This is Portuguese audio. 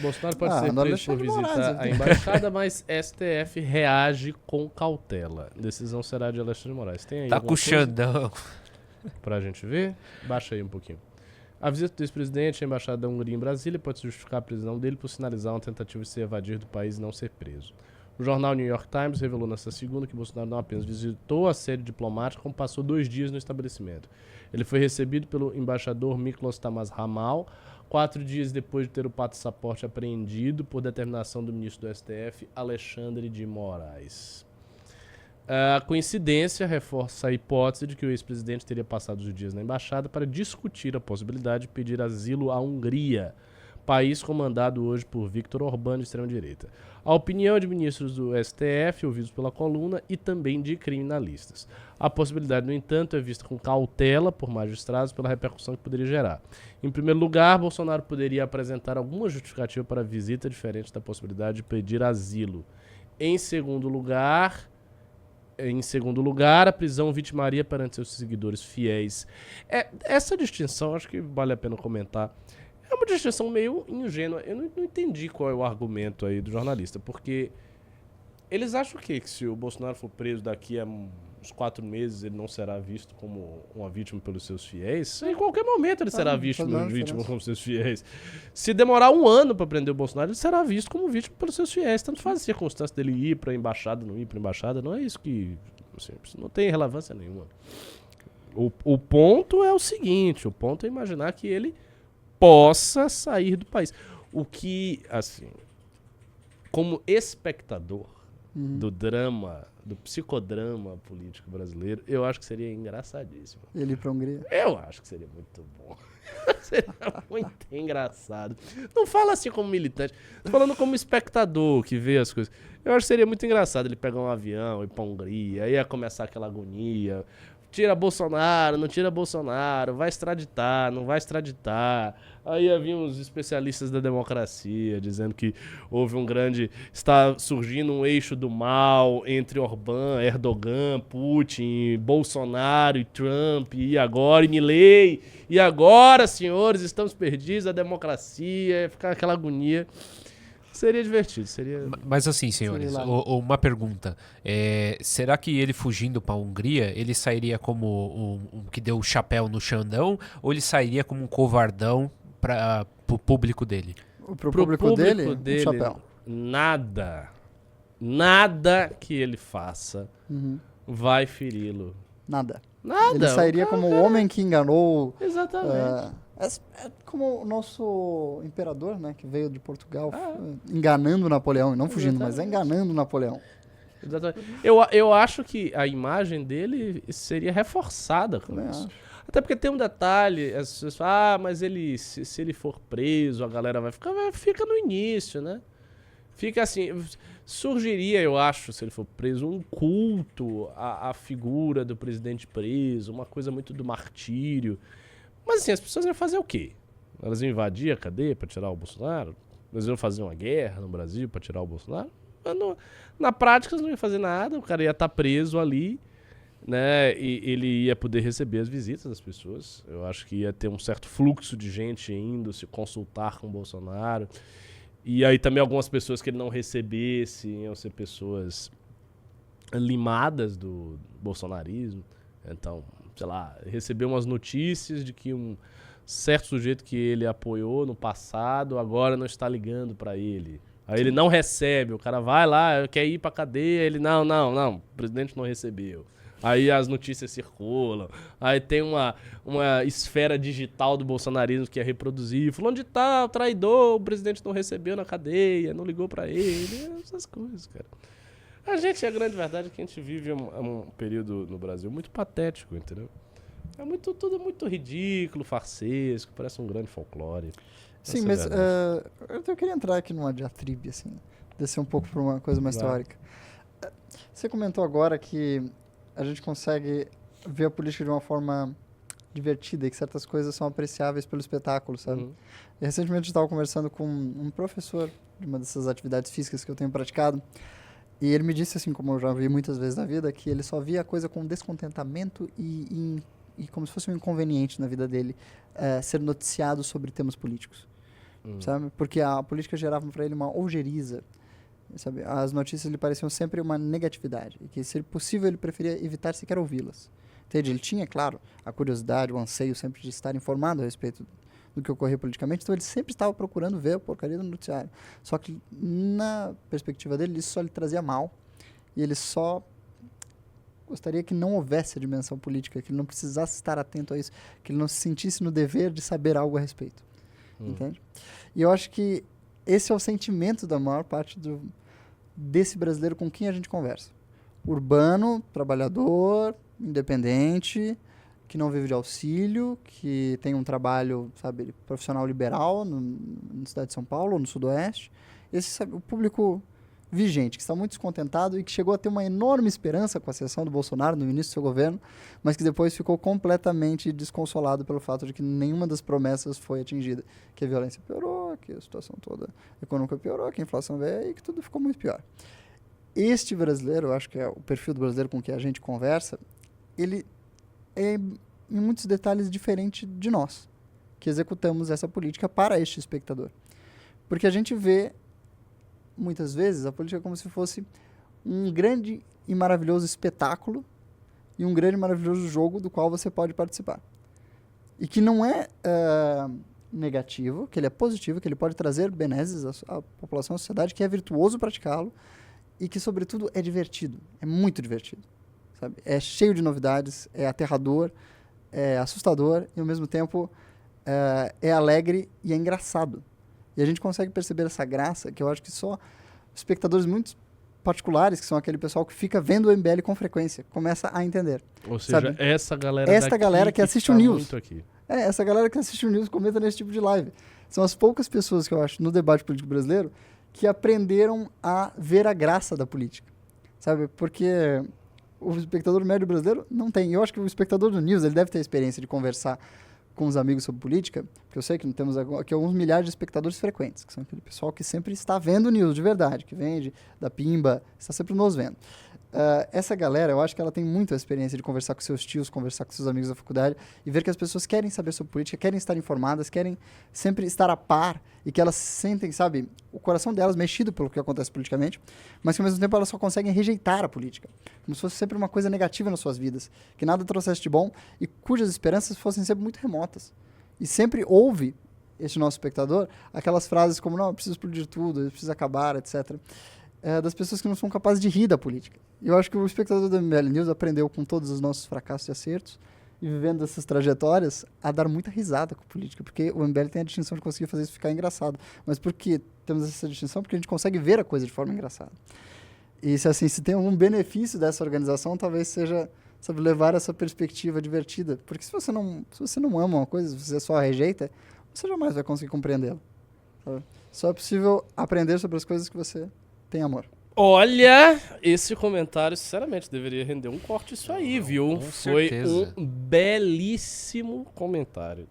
Bolsonaro pode ser no preso por Alexandre de Moraes, visitar a embaixada, mas STF reage com cautela. Decisão será de Alexandre de Moraes. Tem aí Tá alguma com o Xandão. pra gente ver? Baixa aí um pouquinho. A visita do ex-presidente à embaixada da Hungria em Brasília pode justificar a prisão dele por sinalizar uma tentativa de se evadir do país e não ser preso. O jornal New York Times revelou nesta segunda que Bolsonaro não apenas visitou a sede diplomática, como passou 2 dias no estabelecimento. Ele foi recebido pelo embaixador Miklos Tamás-Ramal, 4 dias depois de ter o passaporte apreendido por determinação do ministro do STF, Alexandre de Moraes. A coincidência reforça a hipótese de que o ex-presidente teria passado os dias na embaixada para discutir a possibilidade de pedir asilo à Hungria, país comandado hoje por Viktor Orbán, de extrema-direita. A opinião de ministros do STF, ouvidos pela coluna, e também de criminalistas. A possibilidade, no entanto, é vista com cautela por magistrados pela repercussão que poderia gerar. Em primeiro lugar, Bolsonaro poderia apresentar alguma justificativa para a visita diferente da possibilidade de pedir asilo. Em segundo lugar, a prisão vitimaria perante seus seguidores fiéis. Essa distinção, acho que vale a pena comentar. É uma distinção meio ingênua. Eu não entendi qual é o argumento aí do jornalista, porque eles acham que se o Bolsonaro for preso daqui a uns 4 meses, ele não será visto como uma vítima pelos seus fiéis? Em qualquer momento ele será visto como vítima como seus fiéis. Se demorar 1 ano para prender o Bolsonaro, ele será visto como vítima pelos seus fiéis. Tanto faz a circunstância dele ir para a embaixada, não ir para a embaixada, não é isso que... Assim, isso não tem relevância nenhuma. O ponto é o seguinte, o ponto é imaginar que ele possa sair do país. O que, assim, como espectador do drama, do psicodrama político brasileiro, eu acho que seria engraçadíssimo. Ele ir pra Hungria? Eu acho que seria muito bom. Seria muito engraçado. Não fala assim como militante, tô falando como espectador que vê as coisas. Eu acho que seria muito engraçado ele pegar um avião e ir pra Hungria, aí ia começar aquela agonia. Tira Bolsonaro, não tira Bolsonaro, vai extraditar, não vai extraditar. Aí havia uns especialistas da democracia dizendo que houve está surgindo um eixo do mal entre Orbán, Erdogan, Putin, Bolsonaro e Trump, e agora, e Milei, e agora, senhores, estamos perdidos, a democracia, ia ficar aquela agonia. Seria divertido, seria... Mas assim, senhores, uma pergunta. Será que ele fugindo para a Hungria, ele sairia como um que deu o chapéu no Xandão, ou ele sairia como um covardão para o público dele? Pro público dele, um chapéu. Nada que ele faça vai feri-lo. Nada. Nada. Ele sairia como o homem que enganou... Exatamente. É como o nosso imperador, né, que veio de Portugal, enganando Napoleão, e não fugindo, mas enganando Napoleão. Exatamente. Eu acho que a imagem dele seria reforçada com isso. Até porque tem um detalhe, as pessoas falam, mas ele, se ele for preso, a galera vai ficar, fica no início, né? Fica assim, surgiria, eu acho, se ele for preso, um culto à figura do presidente preso, uma coisa muito do martírio. Mas assim, as pessoas iam fazer o quê? Elas iam invadir a cadeia para tirar o Bolsonaro? Elas iam fazer uma guerra no Brasil para tirar o Bolsonaro? Na prática, elas não iam fazer nada, o cara ia estar preso ali, né? E ele ia poder receber as visitas das pessoas. Eu acho que ia ter um certo fluxo de gente indo se consultar com o Bolsonaro. E aí também algumas pessoas que ele não recebesse iam ser pessoas limadas do bolsonarismo. Então, sei lá, recebeu umas notícias de que um certo sujeito que ele apoiou no passado agora não está ligando para ele. Aí ele não recebe, o cara vai lá, quer ir pra cadeia, ele não, o presidente não recebeu. Aí as notícias circulam, aí tem uma esfera digital do bolsonarismo que é reproduzir, fulano de tal, traidor, o presidente não recebeu na cadeia, não ligou pra ele, essas coisas, cara. A grande verdade é que a gente vive um período no Brasil muito patético, entendeu? Tudo muito ridículo, farsesco, parece um grande folclore. Sim, mas eu queria entrar aqui numa diatribe, assim, descer um pouco para uma coisa mais teórica. Você comentou agora que a gente consegue ver a política de uma forma divertida e que certas coisas são apreciáveis pelo espetáculo, sabe? E recentemente eu estava conversando com um professor de uma dessas atividades físicas que eu tenho praticado, e ele me disse, assim, como eu já vi muitas vezes na vida, que ele só via a coisa com descontentamento e como se fosse um inconveniente na vida dele ser noticiado sobre temas políticos. sabe? Porque a política gerava para ele uma ojeriza, sabe? As notícias lhe pareciam sempre uma negatividade, e que, se possível, ele preferia evitar sequer ouvi-las. Entende? Ele tinha, claro, a curiosidade, o anseio sempre de estar informado a respeito do que ocorria politicamente, então ele sempre estava procurando ver a porcaria do noticiário. Só que, na perspectiva dele, isso só lhe trazia mal, e ele só gostaria que não houvesse a dimensão política, que ele não precisasse estar atento a isso, que ele não se sentisse no dever de saber algo a respeito. Entende? E eu acho que esse é o sentimento da maior parte desse brasileiro com quem a gente conversa. Urbano, trabalhador, independente, que não vive de auxílio, que tem um trabalho, sabe, profissional liberal na cidade de São Paulo, ou no Sudoeste. Esse, sabe, o público vigente, que está muito descontentado e que chegou a ter uma enorme esperança com a ascensão do Bolsonaro no início do seu governo, mas que depois ficou completamente desconsolado pelo fato de que nenhuma das promessas foi atingida. Que a violência piorou, que a situação toda econômica piorou, que a inflação veio e que tudo ficou muito pior. Este brasileiro, eu acho que é o perfil do brasileiro com quem a gente conversa, ele é em muitos detalhes diferente de nós, que executamos essa política para este espectador. Porque a gente vê, muitas vezes, a política como se fosse um grande e maravilhoso espetáculo e um grande e maravilhoso jogo do qual você pode participar. E que não é negativo, que ele é positivo, que ele pode trazer benesses à população, à sociedade, que é virtuoso praticá-lo e que, sobretudo, é divertido. É muito divertido. Sabe? É cheio de novidades, é aterrador, é assustador e, ao mesmo tempo, é alegre e é engraçado. E a gente consegue perceber essa graça que eu acho que só espectadores muito particulares, que são aquele pessoal que fica vendo o MBL com frequência, começa a entender. Ou seja, sabe? essa galera Esta galera que assiste o News. Aqui. Essa galera que assiste o News comenta nesse tipo de live. São as poucas pessoas que eu acho no debate político brasileiro que aprenderam a ver a graça da política. Sabe? Porque o espectador médio brasileiro não tem. Eu acho que o espectador do News ele deve ter a experiência de conversar com os amigos sobre política, porque eu sei que temos aqui alguns milhares de espectadores frequentes, que são aquele pessoal que sempre está vendo o News de verdade, que vende da Pimba, está sempre nos vendo. Essa galera, eu acho que ela tem muita experiência de conversar com seus tios, conversar com seus amigos da faculdade e ver que as pessoas querem saber sobre política, querem estar informadas, querem sempre estar a par e que elas sentem, sabe, o coração delas mexido pelo que acontece politicamente, mas que ao mesmo tempo elas só conseguem rejeitar a política, como se fosse sempre uma coisa negativa nas suas vidas, que nada trouxesse de bom e cujas esperanças fossem sempre muito remotas. E sempre houve, este nosso espectador, aquelas frases como, não, eu preciso explodir tudo, eu preciso acabar, etc., das pessoas que não são capazes de rir da política. Eu acho que o espectador do MBL News aprendeu com todos os nossos fracassos e acertos e vivendo essas trajetórias a dar muita risada com a política, porque o MBL tem a distinção de conseguir fazer isso ficar engraçado. Mas por que temos essa distinção? Porque a gente consegue ver a coisa de forma engraçada. E se tem algum benefício dessa organização, talvez seja, sabe, levar essa perspectiva divertida. Porque se você não ama uma coisa, se você só a rejeita, você jamais vai conseguir compreendê-la. Sabe? Só é possível aprender sobre as coisas que você tem amor. Olha, esse comentário, sinceramente, deveria render um corte isso aí, viu? Com Foi certeza. um belíssimo comentário.